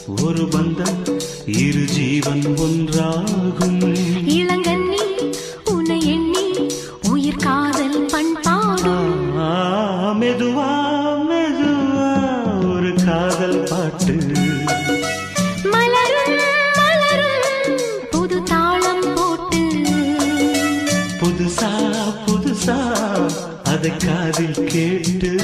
ஒரு பந்தம் இரு ஜீவன் ஒன்றாகும். இளங்கண்ணி உன்னை எண்ணி உயிர் காதல் பண்பாடும். மெதுவா மெதுவா ஒரு காதல் பாட்டு. மலரும் மலரும் புது தாளம் போட்டு. புதுசா புதுசா அதை காதில் கேட்டு